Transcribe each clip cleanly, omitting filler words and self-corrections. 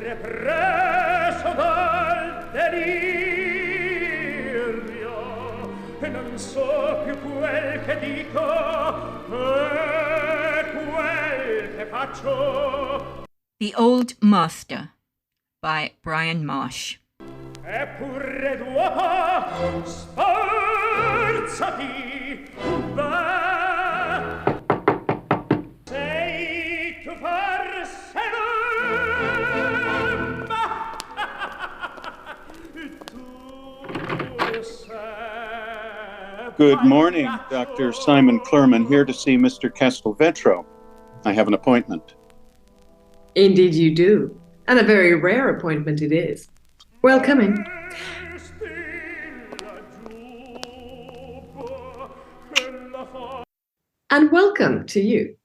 preso dal delirio, e non so più quel che dico e quel che faccio. The Old Master by Brian Marsh. Eppure d'uopo sforzati, va. Sei tu forse non, ma tu sei. Good morning, Dr. Simon Clerman, here to see Mr. Castelvetro. I have an appointment. Indeed you do, and a very rare appointment it is. Welcome in. And welcome to you.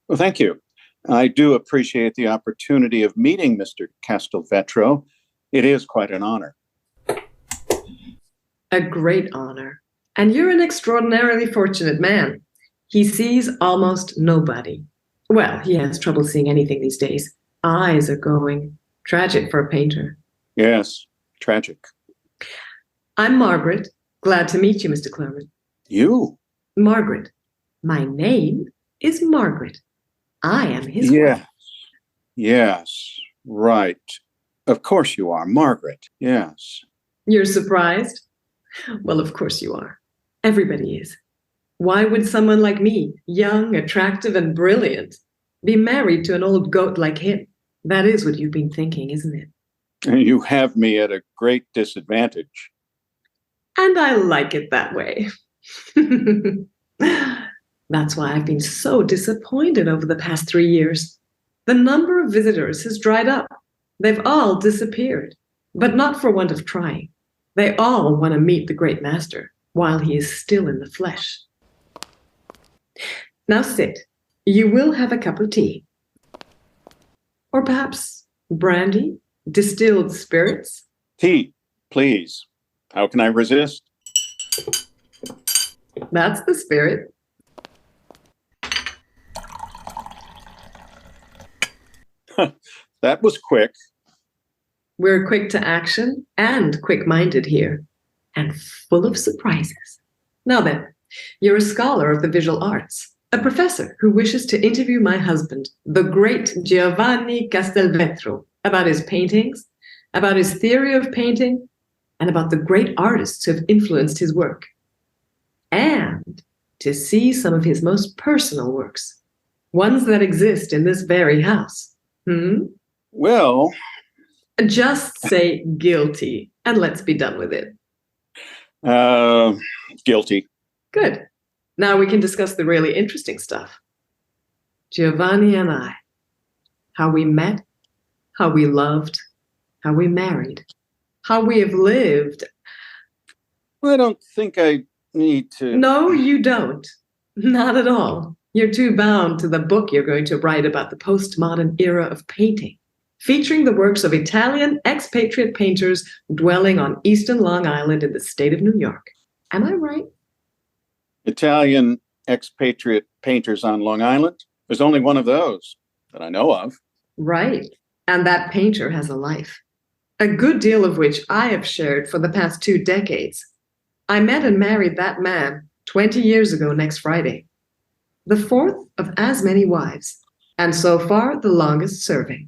Well, thank you. I do appreciate the opportunity of meeting Mr. Castelvetro. It is quite an honor. A great honor. And you're an extraordinarily fortunate man. He sees almost nobody. Well, he has trouble seeing anything these days. Eyes are going. Tragic for a painter. Yes, tragic. I'm Margaret. Glad to meet you, Mr. Clerman. You? Margaret. My name is Margaret. I am his wife. Yes, right. Of course you are, Margaret. Yes. You're surprised? Well, of course you are. Everybody is. Why would someone like me, young, attractive, and brilliant, be married to an old goat like him? That is what you've been thinking, isn't it? You have me at a great disadvantage. And I like it that way. That's why I've been so disappointed over the past 3 years. The number of visitors has dried up. They've all disappeared, but not for want of trying. They all want to meet the great master while he is still in the flesh. Now sit. You will have a cup of tea. Or perhaps brandy, distilled spirits. Tea, please. How can I resist? That's the spirit. That was quick. We're quick to action and quick-minded here, and full of surprises. Now then, you're a scholar of the visual arts, a professor who wishes to interview my husband, the great Giovanni Castelvetro, about his paintings, about his theory of painting, and about the great artists who have influenced his work, and to see some of his most personal works, ones that exist in this very house. Well... Just say guilty, and let's be done with it. Guilty. Good. Now we can discuss the really interesting stuff. Giovanni and I. How we met, how we loved, how we married, how we have lived. I don't think I need to... No, you don't. Not at all. You're too bound to the book you're going to write about the postmodern era of painting, featuring the works of Italian expatriate painters dwelling on eastern Long Island in the state of New York. Am I right? Italian expatriate painters on Long Island? There's only one of those that I know of. Right. And that painter has a life, a good deal of which I have shared for the past 2 decades. I met and married that man 20 years ago next Friday, the 4th of as many wives, and so far the longest serving.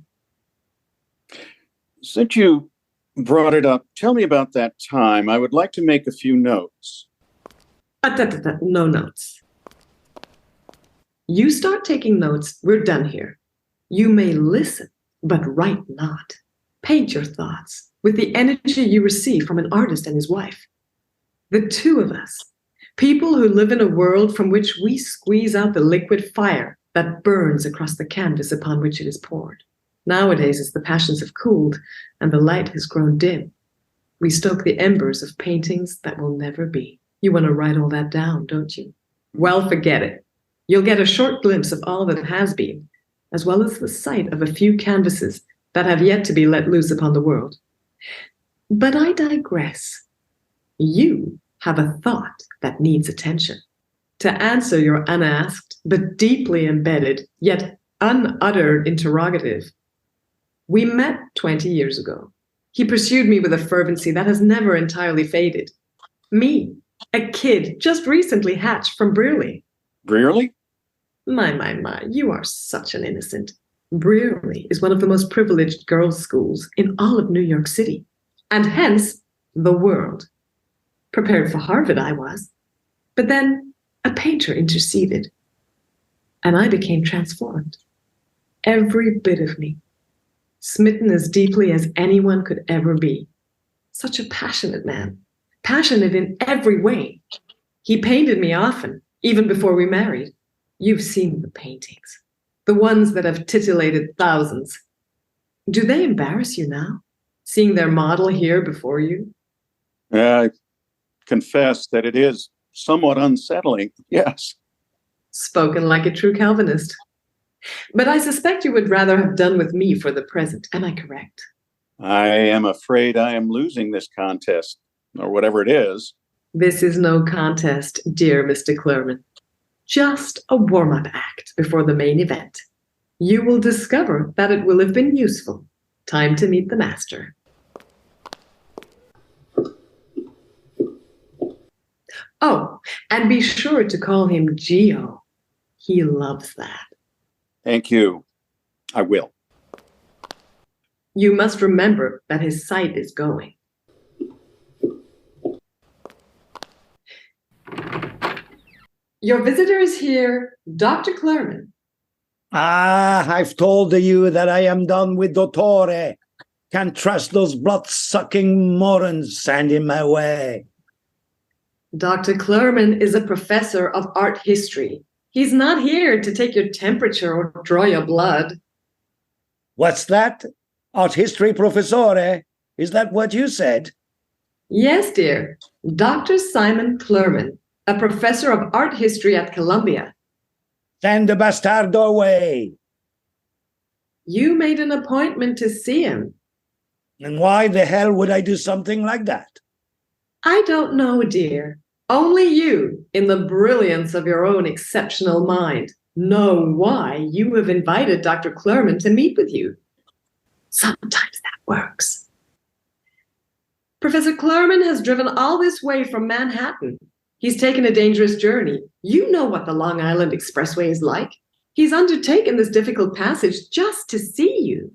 Since you brought it up, tell me about that time. I would like to make a few notes. No notes. You start taking notes, we're done here. You may listen, but write not. Paint your thoughts with the energy you receive from an artist and his wife. The two of us, people who live in a world from which we squeeze out the liquid fire that burns across the canvas upon which it is poured. Nowadays, as the passions have cooled and the light has grown dim, we stoke the embers of paintings that will never be. You want to write all that down, don't you? Well, forget it. You'll get a short glimpse of all that has been, as well as the sight of a few canvases that have yet to be let loose upon the world. But I digress. You have a thought that needs attention. To answer your unasked, but deeply embedded, yet unuttered interrogative, we met 20 years ago. He pursued me with a fervency that has never entirely faded. Me, a kid just recently hatched from Brearley. Brearley? My, you are such an innocent. Brearley is one of the most privileged girls' schools in all of New York City, and hence the world. Prepared for Harvard, I was. But then a painter interceded, and I became transformed. Every bit of me, smitten as deeply as anyone could ever be. Such a passionate man, passionate in every way. He painted me often, even before we married. You've seen the paintings, the ones that have titillated thousands. Do they embarrass you now, seeing their model here before you? I confess that it is somewhat unsettling, yes. Spoken like a true Calvinist. But I suspect you would rather have done with me for the present. Am I correct? I am afraid I am losing this contest, or whatever it is. This is no contest, dear Mr. Clerman. Just a warm-up act before the main event. You will discover that it will have been useful. Time to meet the master. Oh, and be sure to call him Gio. He loves that. Thank you. I will. You must remember that his sight is going. Your visitor is here, Dr. Clerman. I've told you that I am done with Dottore. Can't trust those blood-sucking morons standing in my way. Dr. Clerman is a professor of art history. He's not here to take your temperature or draw your blood. What's that? Art history professore? Is that what you said? Yes, dear. Dr. Simon Clerman, a professor of art history at Columbia. Send the bastardo away. You made an appointment to see him. And why the hell would I do something like that? I don't know, dear. Only you, in the brilliance of your own exceptional mind, know why you have invited Dr. Clerman to meet with you. Sometimes that works. Professor Clerman has driven all this way from Manhattan. He's taken a dangerous journey. You know what the Long Island Expressway is like. He's undertaken this difficult passage just to see you.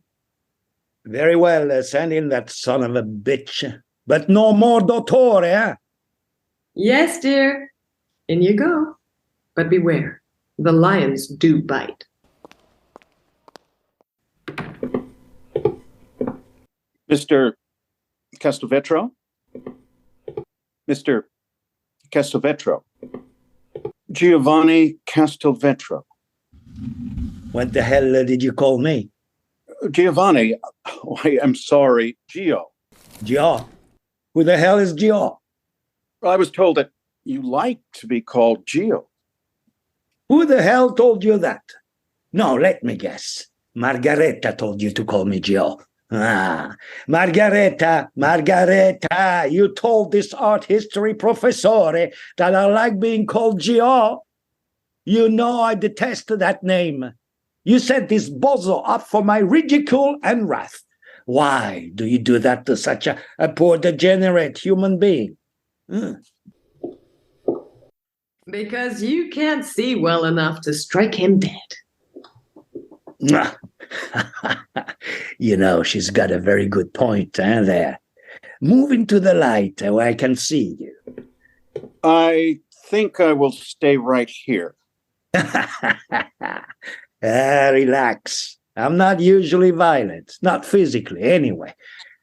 Very well, send in that son of a bitch. But no more Dottore, eh? Yes, dear. In you go. But beware, the lions do bite. Mr. Castelvetro? Mr. Castelvetro. Giovanni Castelvetro. What the hell did you call me? Giovanni, I am sorry, Gio. Gio? Who the hell is Gio? I was told that you like to be called Gio. Who the hell told you that? No, let me guess. Margareta told you to call me Gio. Ah, Margareta, you told this art history professore that I like being called Gio. You know I detest that name. You set this bozo up for my ridicule and wrath. Why do you do that to such a poor degenerate human being? Because you can't see well enough to strike him dead. You know, she's got a very good point, there. Move into the light where I can see you. I think I will stay right here. Relax. I'm not usually violent, not physically, anyway.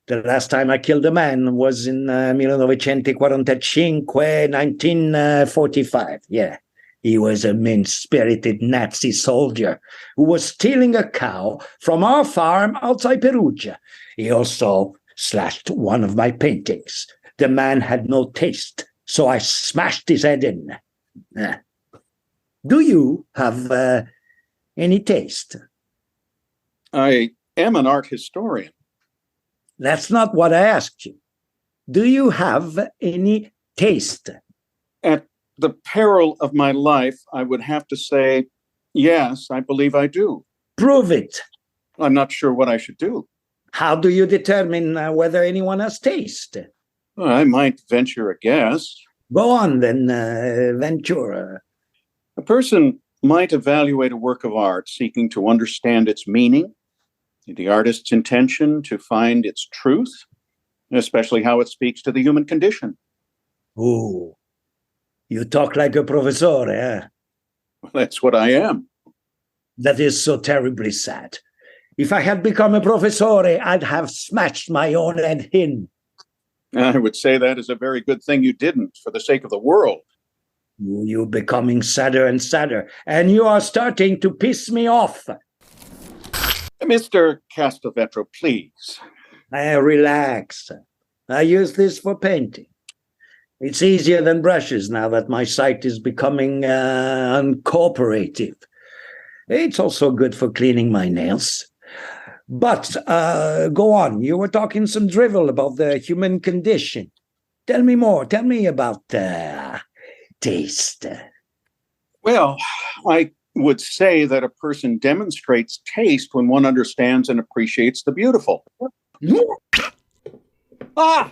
The last time I killed a man was in 1945. Yeah, he was a mean-spirited Nazi soldier who was stealing a cow from our farm outside Perugia. He also slashed one of my paintings. The man had no taste, so I smashed his head in. Do you have any taste? I am an art historian. That's not what I asked you. Do you have any taste? At the peril of my life, I would have to say, yes, I believe I do. Prove it. I'm not sure what I should do. How do you determine whether anyone has taste? Well, I might venture a guess. Go on then, Ventura. A person might evaluate a work of art seeking to understand its meaning, the artist's intention to find its truth, especially how it speaks to the human condition. Oh, you talk like a professor, eh? Well, that's what I am. That is so terribly sad. If I had become a professor, I'd have smashed my own head in. I would say that is a very good thing you didn't, for the sake of the world. You're becoming sadder and sadder, and you are starting to piss me off. Mr. Castelvetro, please. Relax. I use this for painting. It's easier than brushes now that my sight is becoming uncooperative. It's also good for cleaning my nails. But go on. You were talking some drivel about the human condition. Tell me more. Tell me about taste. Well, I would say that a person demonstrates taste when one understands and appreciates the beautiful. Ah!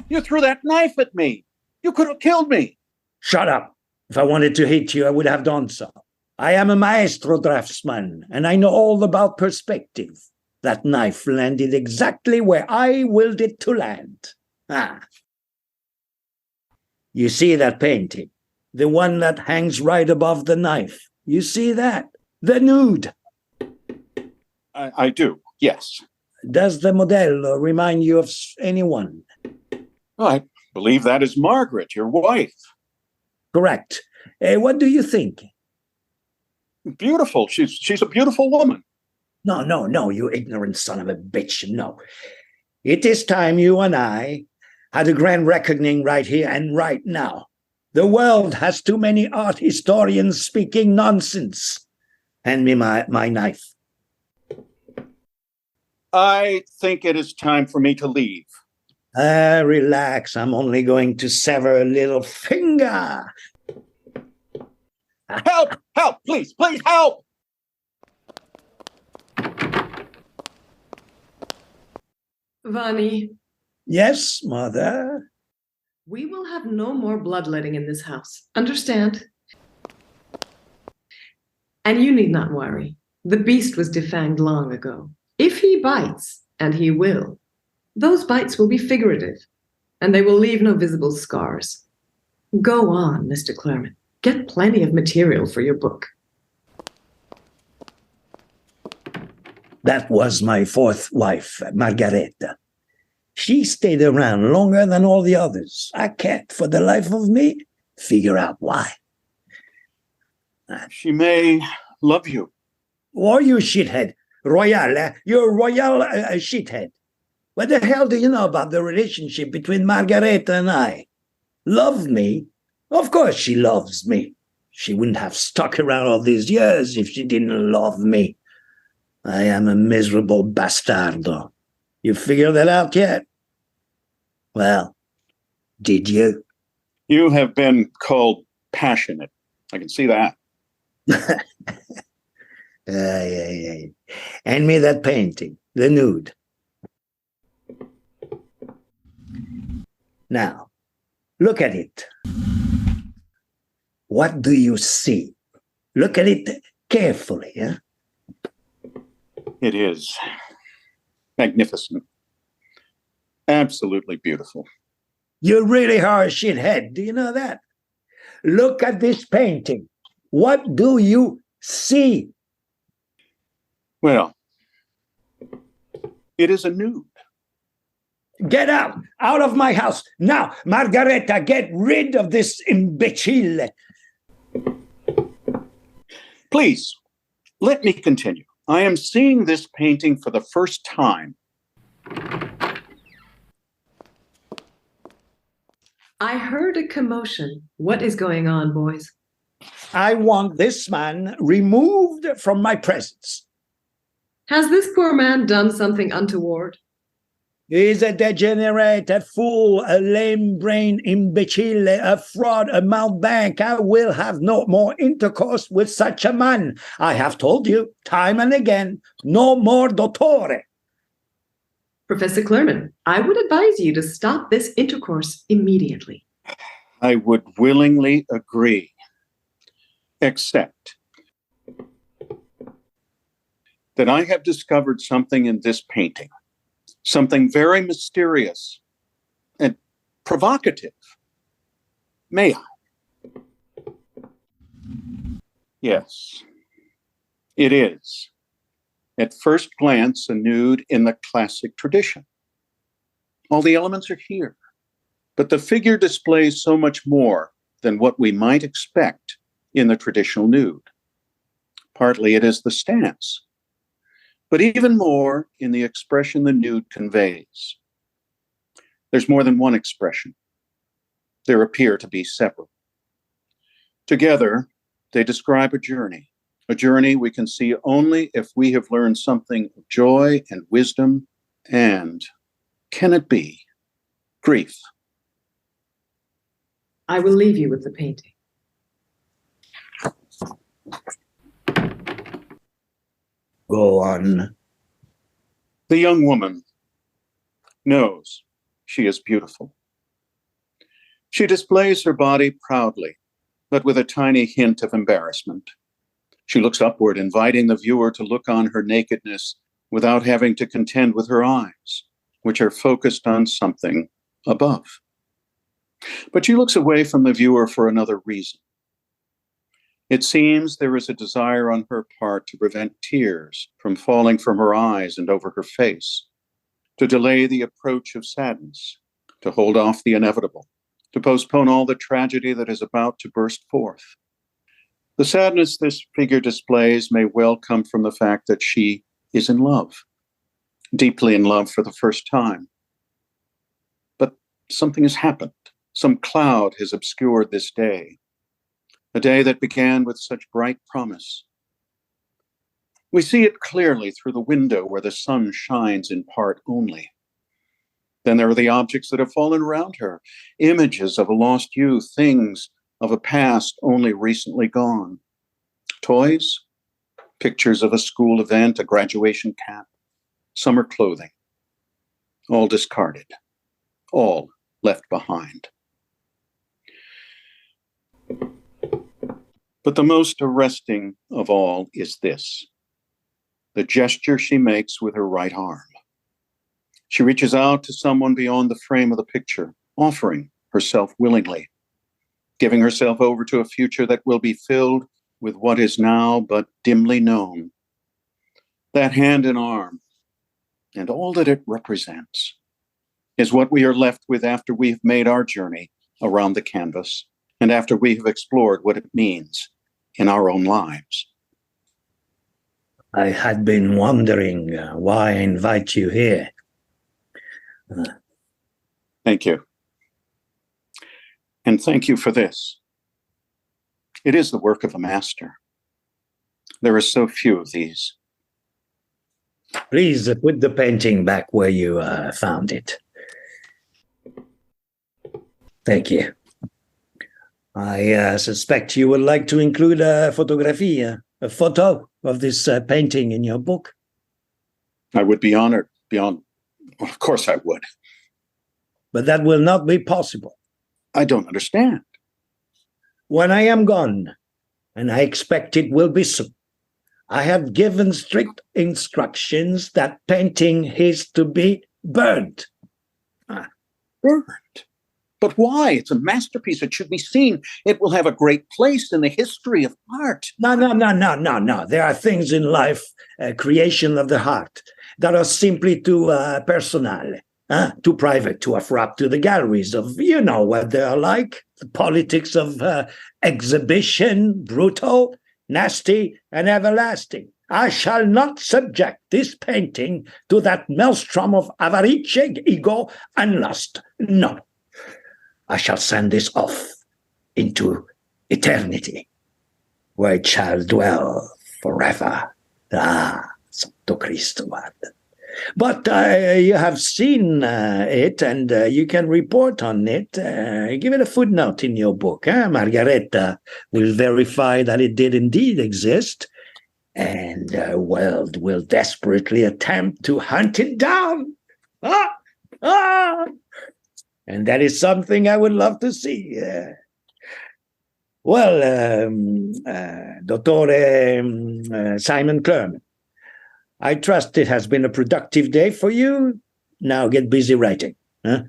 You threw that knife at me. You could have killed me. Shut up. If I wanted to hit you, I would have done so. I am a maestro draftsman, and I know all about perspective. That knife landed exactly where I willed it to land. Ah. You see that painting? The one that hangs right above the knife. You see that? The nude. I do, yes. Does the model remind you of anyone? Well, I believe that is Margaret, your wife. Correct. What do you think? Beautiful. She's a beautiful woman. No, you ignorant son of a bitch, no. It is time you and I had a grand reckoning right here and right now. The world has too many art historians speaking nonsense. Hand me my knife. I think it is time for me to leave. Relax. I'm only going to sever a little finger. Help! Help! Please help! Vani, Yes, mother. we will have no more bloodletting in this house. Understand? And you need not worry. The beast was defanged long ago. If he bites, and he will, those bites will be figurative, and they will leave no visible scars. Go on, Mr. Claremont. Get plenty of material for your book. That was my fourth wife, Margareta. She stayed around longer than all the others. I can't, for the life of me, figure out why. She may love you. Or you shithead. Royal, you're a royal shithead. What the hell do you know about the relationship between Margareta and I? Love me? Of course she loves me. She wouldn't have stuck around all these years if she didn't love me. I am a miserable bastardo. You figured that out yet? Well, did you? You have been called passionate. I can see that. Hand me that painting, the nude. Now, look at it. What do you see? Look at it carefully, huh? It is magnificent. Absolutely beautiful. You really are a shithead. Do you know that? Look at this painting. What do you see? Well, it is a nude. Get out of my house. Now, Margareta, get rid of this imbecile. Please, let me continue. I am seeing this painting for the first time. I heard a commotion. What is going on, boys? I want this man removed from my presence. Has this poor man done something untoward? He's a degenerate, a fool, a lame-brained imbecile, a fraud, a mountebank. I will have no more intercourse with such a man. I have told you time and again, no more dottore. Professor Clerman, I would advise you to stop this intercourse immediately. I would willingly agree, except that I have discovered something in this painting, something very mysterious and provocative. May I? Yes, it is, at first glance, a nude in the classic tradition. All the elements are here, but the figure displays so much more than what we might expect in the traditional nude. Partly it is the stance, but even more in the expression the nude conveys. There's more than one expression. There appear to be several. Together, they describe a journey we can see only if we have learned something of joy and wisdom and, can it be, grief. I will leave you with the painting. Go on. The young woman knows she is beautiful. She displays her body proudly, but with a tiny hint of embarrassment. She looks upward, inviting the viewer to look on her nakedness without having to contend with her eyes, which are focused on something above. But she looks away from the viewer for another reason. It seems there is a desire on her part to prevent tears from falling from her eyes and over her face, to delay the approach of sadness, to hold off the inevitable, to postpone all the tragedy that is about to burst forth. The sadness this figure displays may well come from the fact that she is in love, deeply in love for the first time. But something has happened. Some cloud has obscured this day, a day that began with such bright promise. We see it clearly through the window where the sun shines in part only. Then there are the objects that have fallen around her, images of a lost youth, things of a past only recently gone. Toys, pictures of a school event, a graduation cap, summer clothing, all discarded, all left behind. But the most arresting of all is this, the gesture she makes with her right arm. She reaches out to someone beyond the frame of the picture, offering herself willingly, giving herself over to a future that will be filled with what is now but dimly known. That hand and arm, and all that it represents, is what we are left with after we've made our journey around the canvas and after we have explored what it means in our own lives. I had been wondering why I invite you here. Thank you. And thank you for this. It is the work of a master. There are so few of these. Please put the painting back where you found it. Thank you. I suspect you would like to include a photo of this painting in your book. I would be honored. Of course I would. But that will not be possible. I don't understand. When I am gone, and I expect it will be soon, I have given strict instructions that painting is to be burned. Burned? But why? It's a masterpiece. It should be seen. It will have a great place in the history of art. No. There are things in life, creation of the heart, that are simply too personal, too private to offer up to the galleries of, you know what they are like, the politics of exhibition, brutal, nasty, and everlasting. I shall not subject this painting to that maelstrom of avarice, ego, and lust. No. I shall send this off into eternity, where it shall dwell forever. Ah, Santo Cristo, guarda. But you have seen it, and you can report on it. Give it a footnote in your book. Margareta will verify that it did indeed exist, and the world will desperately attempt to hunt it down. Ah! Ah! And that is something I would love to see. Dr. Simon Clerman, I trust it has been a productive day for you. Now get busy writing. Huh?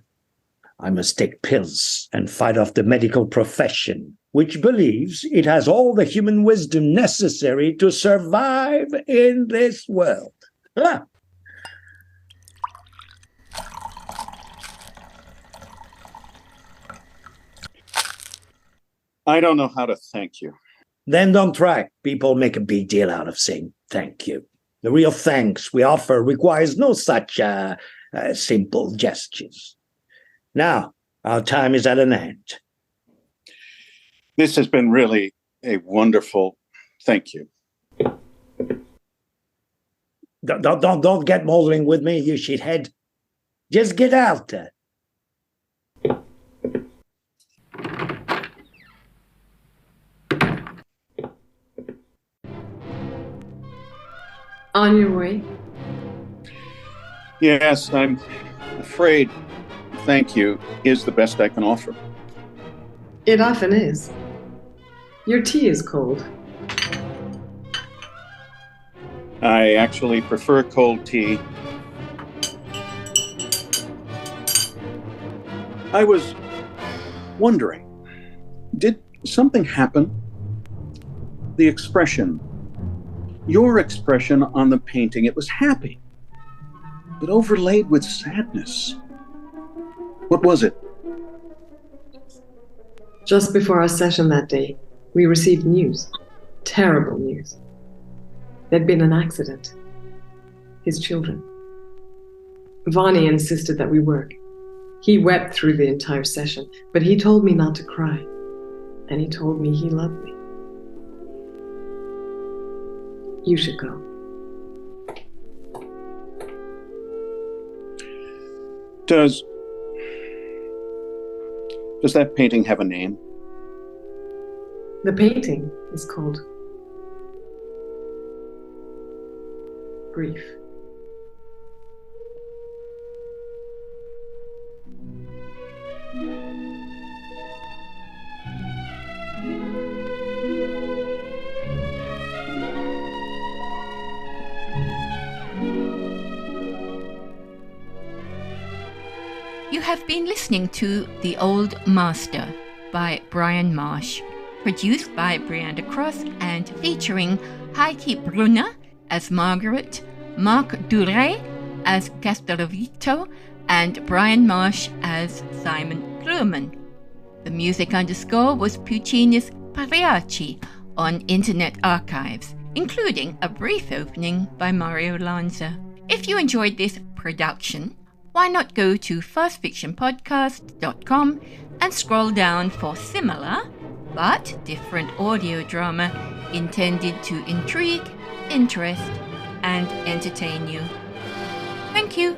I must take pills and fight off the medical profession, which believes it has all the human wisdom necessary to survive in this world. Huh? I don't know how to thank you. Then don't try. People make a big deal out of saying thank you. The real thanks we offer requires no such simple gestures. Now, our time is at an end. This has been really a wonderful thank you. Don't get maudling with me, you shithead. Just get out. On your way? Yes, I'm afraid thank you is the best I can offer. It often is. Your tea is cold. I actually prefer cold tea. I was wondering, did something happen? The expression, your expression on the painting, it was happy, but overlaid with sadness. What was it? Just before our session that day, we received news. Terrible news. There'd been an accident. His children. Vonnie insisted that we work. He wept through the entire session, but he told me not to cry. And he told me he loved me. You should go. Does that painting have a name? The painting is called Grief. You have been listening to The Old Master by Brian Marsh, produced by Brianda Cross and featuring Heike Brunner as Margaret, Marc Duret as Castelvito, and Brian Marsh as Simon Clerman. The music underscore was Puccini's Pagliacci on Internet Archives, including a brief opening by Mario Lanza. If you enjoyed this production, why not go to fastfictionpodcast.com and scroll down for similar but different audio drama intended to intrigue, interest, and entertain you. Thank you.